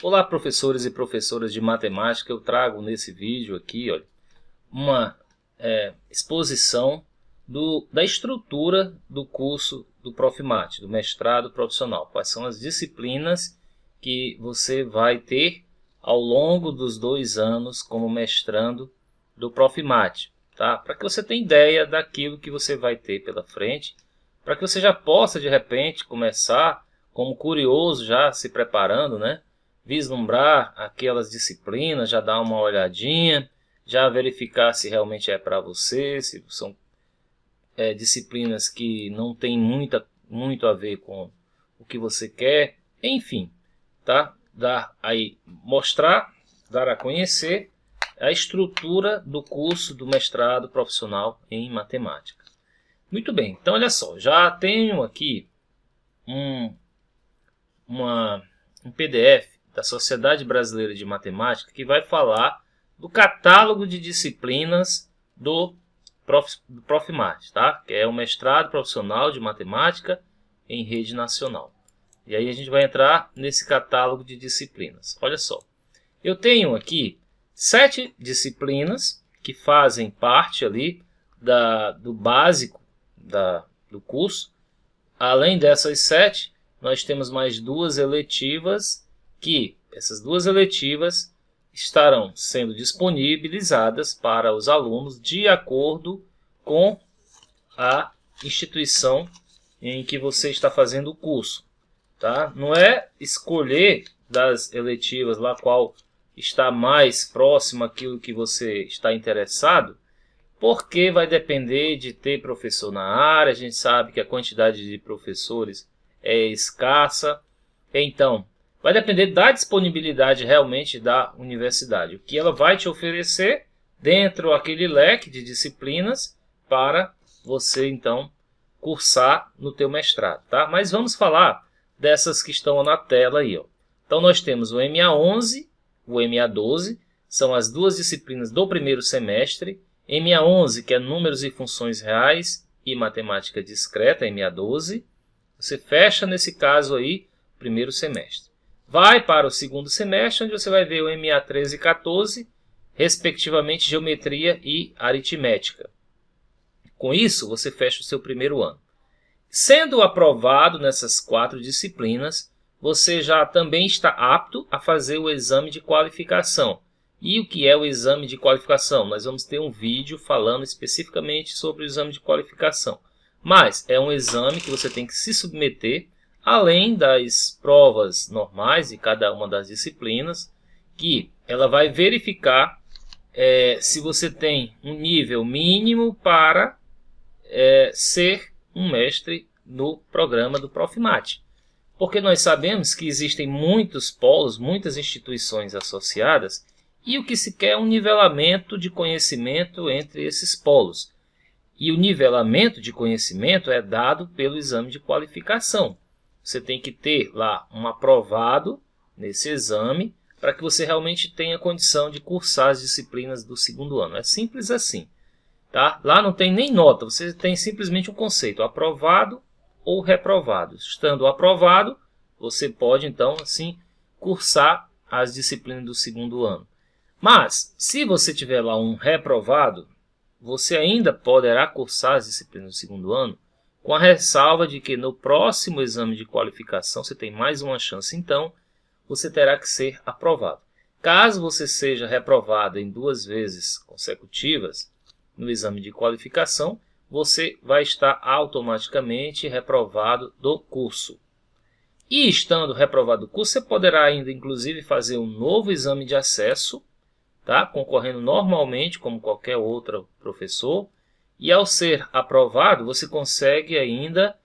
Olá, professores e professoras de matemática. Eu trago nesse vídeo aqui, olha, uma exposição da estrutura do curso do Profimate, do mestrado profissional. Quais são as disciplinas que você vai ter ao longo dos 2 anos como mestrando do Profimate, tá? Para que você tenha ideia daquilo que você vai ter pela frente, para que você já possa de repente começar como curioso, já se preparando, né? Vislumbrar aquelas disciplinas, já dar uma olhadinha, já verificar se realmente é para você, se são disciplinas que não tem muito a ver com o que você quer, enfim, tá? Dar a conhecer a estrutura do curso do mestrado profissional em matemática. Muito bem, então olha só, já tenho aqui um PDF da Sociedade Brasileira de Matemática que vai falar do catálogo de disciplinas do Profimate, tá? Que é o mestrado profissional de matemática em rede nacional. E aí a gente vai entrar nesse catálogo de disciplinas. Olha só, eu tenho aqui 7 disciplinas que fazem parte ali do básico do curso. Além dessas 7, nós temos mais 2 eletivas, que essas 2 eletivas estarão sendo disponibilizadas para os alunos de acordo com a instituição em que você está fazendo o curso, tá? Não é escolher das eletivas lá qual está mais próximo àquilo que você está interessado, porque vai depender de ter professor na área. A gente sabe que a quantidade de professores é escassa, então vai depender da disponibilidade realmente da universidade, o que ela vai te oferecer dentro daquele leque de disciplinas para você então cursar no teu mestrado, tá? Mas vamos falar dessas que estão na tela aí, ó. Então nós temos o MA11, o MA12, são as 2 disciplinas do primeiro semestre. MA11, que é números e funções reais e matemática discreta, MA12. Você fecha nesse caso aí primeiro semestre. Vai para o segundo semestre, onde você vai ver o MA13 e 14, respectivamente geometria e aritmética. Com isso, você fecha o seu primeiro ano. Sendo aprovado nessas 4 disciplinas, você já também está apto a fazer o exame de qualificação. E o que é o exame de qualificação? Nós vamos ter um vídeo falando especificamente sobre o exame de qualificação. Mas é um exame que você tem que se submeter, além das provas normais de cada uma das disciplinas, que ela vai verificar se você tem um nível mínimo para ser um mestre no programa do Profimate. Porque nós sabemos que existem muitos polos, muitas instituições associadas, e o que se quer é um nivelamento de conhecimento entre esses polos. E o nivelamento de conhecimento é dado pelo exame de qualificação. Você tem que ter lá um aprovado nesse exame para que você realmente tenha condição de cursar as disciplinas do segundo ano. É simples assim, tá? Lá não tem nem nota, você tem simplesmente um conceito, aprovado ou reprovado. Estando aprovado, você pode então assim cursar as disciplinas do segundo ano. Mas, se você tiver lá um reprovado, você ainda poderá cursar as disciplinas do segundo ano, com a ressalva de que no próximo exame de qualificação você tem mais uma chance, então você terá que ser aprovado. Caso você seja reprovado em 2 vezes consecutivas no exame de qualificação, você vai estar automaticamente reprovado do curso. E estando reprovado do curso, você poderá ainda inclusive fazer um novo exame de acesso, tá? Concorrendo normalmente como qualquer outro professor, e ao ser aprovado você consegue ainda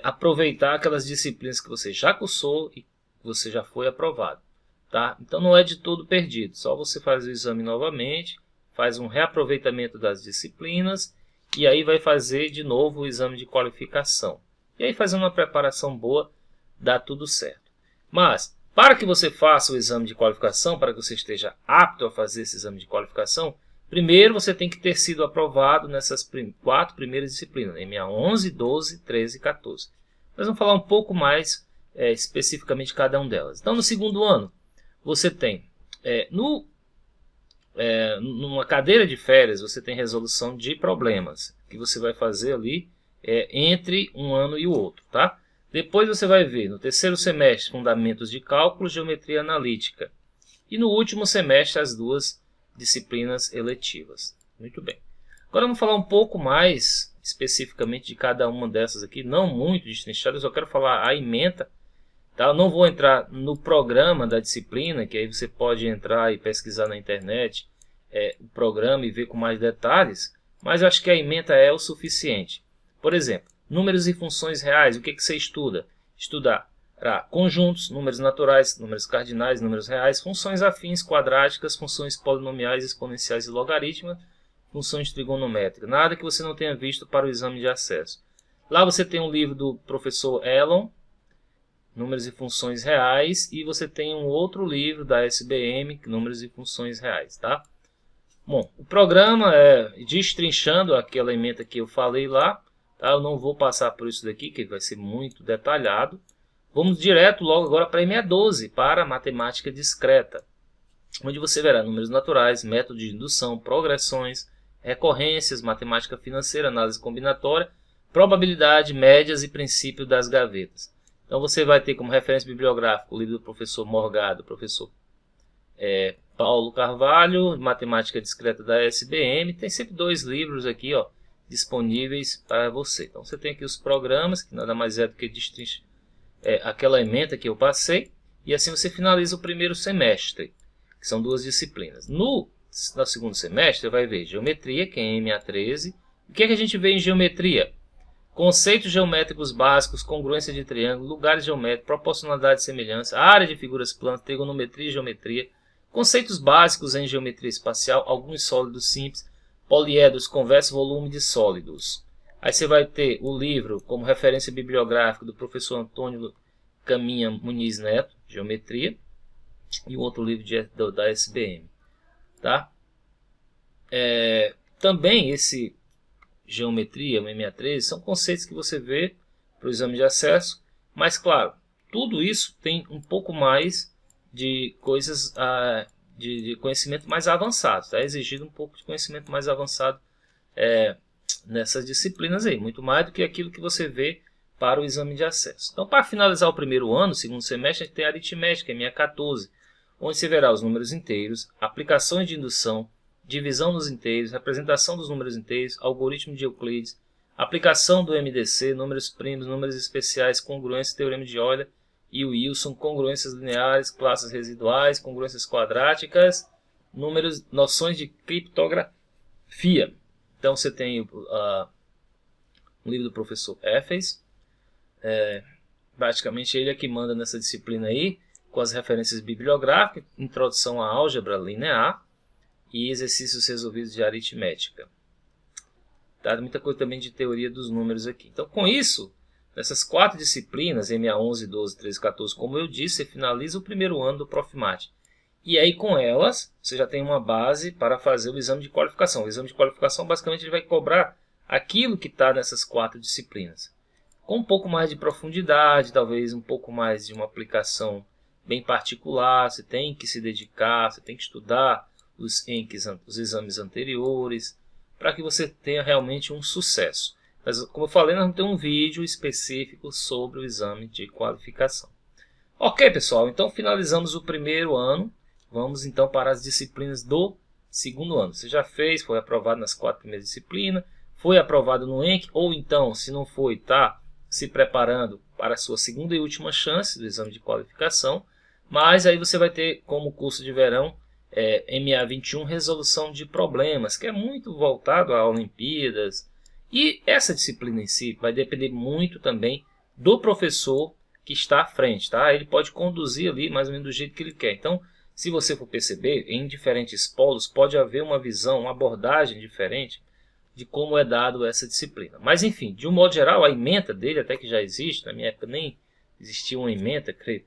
aproveitar aquelas disciplinas que você já cursou e você já foi aprovado, tá? Então não é de todo perdido, só você faz o exame novamente, faz um reaproveitamento das disciplinas e aí vai fazer de novo o exame de qualificação. E aí fazendo uma preparação boa, dá tudo certo. Mas para que você faça o exame de qualificação, para que você esteja apto a fazer esse exame de qualificação, primeiro você tem que ter sido aprovado nessas 4 primeiras disciplinas, MA11, 12, 13 e 14. Nós vamos falar um pouco mais especificamente de cada uma delas. Então, no segundo ano, você tem numa cadeira de férias, você tem resolução de problemas que você vai fazer ali entre um ano e o outro, tá? Depois você vai ver no terceiro semestre fundamentos de cálculo, geometria analítica, e no último semestre as duas disciplinas eletivas. Muito bem. Agora vamos falar um pouco mais especificamente de cada uma dessas aqui, não muito destrinchado, eu só quero falar a ementa. Tá? Eu não vou entrar no programa da disciplina, que aí você pode entrar e pesquisar na internet o programa e ver com mais detalhes, mas eu acho que a ementa é o suficiente. Por exemplo, números e funções reais, o que você estuda? Estudará conjuntos, números naturais, números cardinais, números reais, funções afins, quadráticas, funções polinomiais, exponenciais e logarítmicas, funções trigonométricas. Nada que você não tenha visto para o exame de acesso. Lá você tem um livro do professor Elon, Números e Funções Reais, e você tem um outro livro da SBM, Números e Funções Reais, tá? Bom, o programa é destrinchando aquela ementa que eu falei lá, tá? Eu não vou passar por isso daqui, que vai ser muito detalhado. Vamos direto logo agora para a EMEA12, para a matemática discreta, onde você verá números naturais, método de indução, progressões, recorrências, matemática financeira, análise combinatória, probabilidade, médias e princípio das gavetas. Então você vai ter como referência bibliográfica o livro do professor Morgado, professor Paulo Carvalho, Matemática Discreta da SBM. Tem sempre dois livros aqui, ó, disponíveis para você. Então você tem aqui os programas, que nada mais é do que aquela ementa que eu passei. E assim você finaliza o primeiro semestre, que são duas disciplinas. No segundo semestre você vai ver geometria, que é MA13. O que é que a gente vê em geometria? Conceitos geométricos básicos, congruência de triângulo, lugares geométricos, proporcionalidade e semelhança, área de figuras planas, trigonometria e geometria, conceitos básicos em geometria espacial, alguns sólidos simples, poliedros, convexo, volume de sólidos. Aí você vai ter o livro como referência bibliográfica do professor Antônio Caminha Muniz Neto, Geometria, e o outro livro da SBM. Tá? Também esse geometria, o MA13, são conceitos que você vê para o exame de acesso, mas claro, tudo isso tem um pouco mais de coisas, de conhecimento mais avançado, está exigido um pouco de conhecimento mais avançado nessas disciplinas aí, muito mais do que aquilo que você vê para o exame de acesso. Então, para finalizar o primeiro ano, segundo semestre, a gente tem a aritmética, MA14, onde você verá os números inteiros, aplicações de indução, divisão nos inteiros, representação dos números inteiros, algoritmo de Euclides, aplicação do MDC, números primos, números especiais, congruência, teorema de Euler e Wilson, congruências lineares, classes residuais, congruências quadráticas, números, noções de criptografia. Então você tem um livro do professor Éfes, praticamente ele é que manda nessa disciplina aí, com as referências bibliográficas, introdução à álgebra linear, e exercícios resolvidos de aritmética. Tá? Muita coisa também de teoria dos números aqui. Então, com isso, nessas quatro disciplinas, MA11, 12, 13, 14, como eu disse, você finaliza o primeiro ano do Profimate. E aí, com elas, você já tem uma base para fazer o exame de qualificação. O exame de qualificação, basicamente, ele vai cobrar aquilo que está nessas quatro disciplinas. Com um pouco mais de profundidade, talvez um pouco mais de uma aplicação bem particular, você tem que se dedicar, você tem que estudar os exames anteriores, para que você tenha realmente um sucesso. Mas, como eu falei, nós vamos ter um vídeo específico sobre o exame de qualificação. Ok, pessoal, então finalizamos o primeiro ano. Vamos então para as disciplinas do segundo ano. Você já fez, foi aprovado nas quatro primeiras disciplinas, foi aprovado no ENC, ou então, se não foi, está se preparando para a sua segunda e última chance do exame de qualificação. Mas aí você vai ter como curso de verão MA21, resolução de problemas, que é muito voltado a Olimpíadas. E essa disciplina em si vai depender muito também do professor que está à frente, tá? Ele pode conduzir ali mais ou menos do jeito que ele quer. Então, se você for perceber, em diferentes polos pode haver uma visão, uma abordagem diferente de como é dado essa disciplina. Mas enfim, de um modo geral, a ementa dele, até que já existe, na minha época nem existia uma ementa, creio,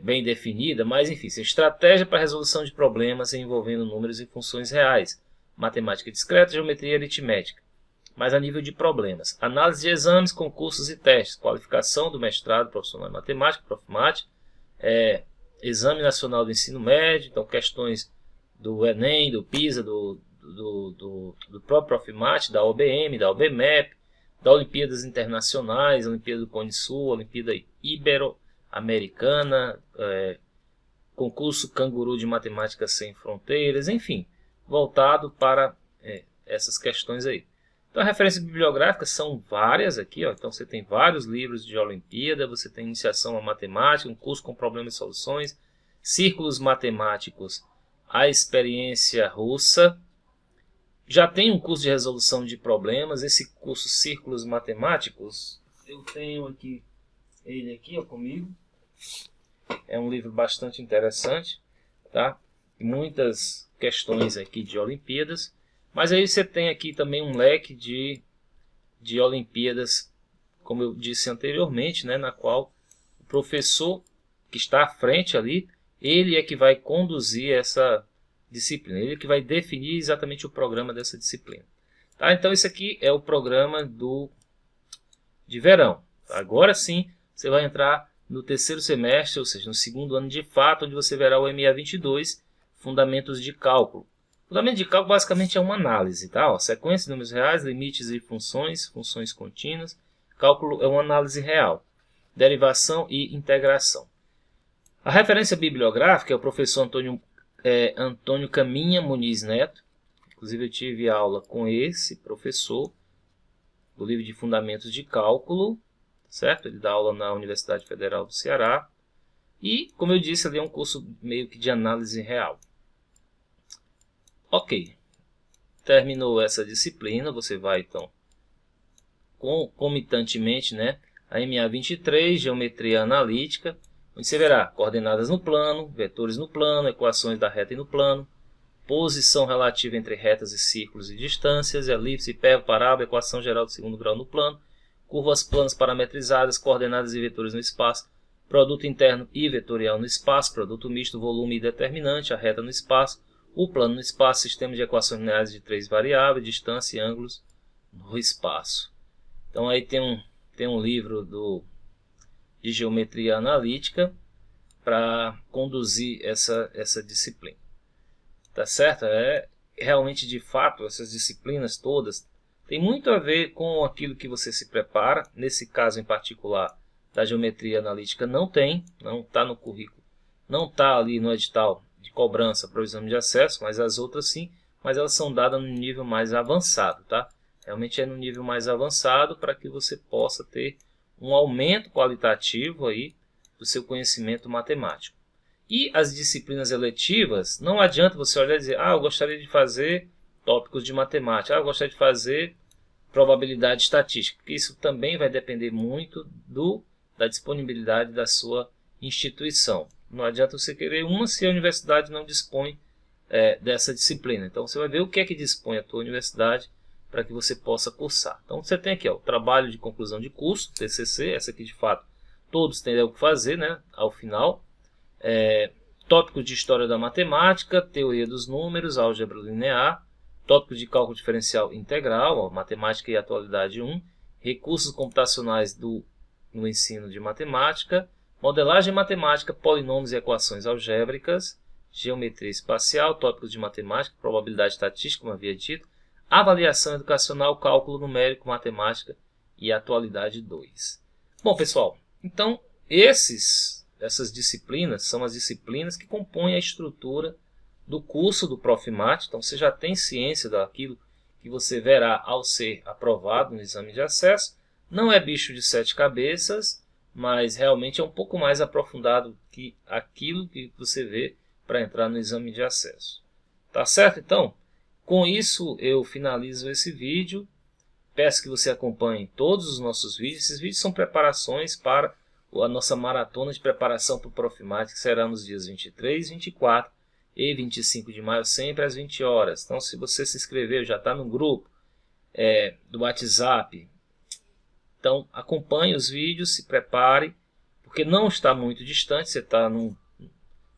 bem definida, mas enfim, estratégia para resolução de problemas envolvendo números e funções reais, matemática discreta, geometria e aritmética, mas a nível de problemas, análise de exames, concursos e testes, qualificação do mestrado profissional em matemática, Profimate, Exame Nacional do Ensino Médio, então questões do Enem, do PISA, do próprio Profimate, da OBM, da OBMEP, da Olimpíadas Internacionais, Olimpíada do Cone Sul, Olimpíada Ibero-Americana, concurso Canguru de Matemática Sem Fronteiras, enfim, voltado para essas questões aí. Então, a referência bibliográfica são várias aqui, ó. Então você tem vários livros de Olimpíada, você tem Iniciação à Matemática, um curso com problemas e soluções, Círculos Matemáticos, a experiência russa. Já tem um curso de resolução de problemas, esse curso Círculos Matemáticos, eu tenho aqui ele aqui, ó, comigo. É um livro bastante interessante, tá? Muitas questões aqui de Olimpíadas. Mas aí você tem aqui também um leque de Olimpíadas, como eu disse anteriormente, né, na qual o professor que está à frente ali, ele é que vai conduzir essa disciplina, ele é que vai definir exatamente o programa dessa disciplina. Tá? Então esse aqui é o programa de verão. Agora sim você vai entrar no terceiro semestre, ou seja, no segundo ano de fato, onde você verá o MA 22, Fundamentos de Cálculo. Fundamento de cálculo basicamente é uma análise, tá? Ó, sequência de números reais, limites e funções, funções contínuas. Cálculo é uma análise real. Derivação e integração. A referência bibliográfica é o professor Antônio Caminha Muniz Neto. Inclusive eu tive aula com esse professor do livro de Fundamentos de Cálculo, certo? Ele dá aula na Universidade Federal do Ceará. E, como eu disse, ali é um curso meio que de análise real. Ok, terminou essa disciplina, você vai então, concomitantemente, né, a MA 23, Geometria Analítica, onde você verá coordenadas no plano, vetores no plano, equações da reta e no plano, posição relativa entre retas e círculos e distâncias, elipse, hiperbola, parábola, equação geral de segundo grau no plano, curvas planas parametrizadas, coordenadas e vetores no espaço, produto interno e vetorial no espaço, produto misto, volume e determinante, a reta no espaço, o plano no espaço, sistema de equações lineares de 3 variáveis, distância e ângulos no espaço. Então aí tem um livro de geometria analítica para conduzir essa disciplina. Tá certo? Realmente, de fato, essas disciplinas todas têm muito a ver com aquilo que você se prepara. Nesse caso em particular da geometria analítica não está no currículo, não está ali no edital de cobrança para o exame de acesso, mas as outras sim, mas elas são dadas no nível mais avançado, tá? Realmente é no nível mais avançado para que você possa ter um aumento qualitativo aí do seu conhecimento matemático. E as disciplinas eletivas, não adianta você olhar e dizer, eu gostaria de fazer tópicos de matemática, eu gostaria de fazer probabilidade estatística, porque isso também vai depender muito da disponibilidade da sua instituição. Não adianta você querer uma se a universidade não dispõe dessa disciplina. Então você vai ver o que é que dispõe a tua universidade para que você possa cursar. Então você tem aqui o trabalho de conclusão de curso, TCC, essa aqui de fato todos têm algo que fazer, né, ao final. Tópicos de História da Matemática, Teoria dos Números, Álgebra Linear, tópicos de Cálculo Diferencial Integral, Matemática e Atualidade 1, Recursos Computacionais no Ensino de Matemática, Modelagem Matemática, Polinômios e Equações Algébricas, Geometria Espacial, Tópicos de Matemática, Probabilidade Estatística, como havia dito, Avaliação Educacional, Cálculo Numérico, Matemática e Atualidade 2. Bom, pessoal, então essas disciplinas são as disciplinas que compõem a estrutura do curso do Profimate. Então você já tem ciência daquilo que você verá ao ser aprovado no exame de acesso. Não é bicho de 7 cabeças, mas realmente é um pouco mais aprofundado que aquilo que você vê para entrar no exame de acesso. Tá certo? Então, com isso eu finalizo esse vídeo. Peço que você acompanhe todos os nossos vídeos. Esses vídeos são preparações para a nossa maratona de preparação para o Profimate, que será nos dias 23, 24 e 25 de maio, sempre às 20 horas. Então, se você se inscreveu, já está no grupo do WhatsApp, então acompanhe os vídeos, se prepare, porque não está muito distante, você está numa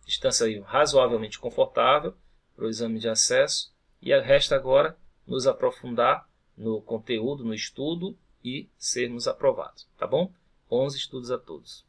distância aí razoavelmente confortável para o exame de acesso, e resta agora nos aprofundar no conteúdo, no estudo e sermos aprovados, tá bom? Bons estudos a todos.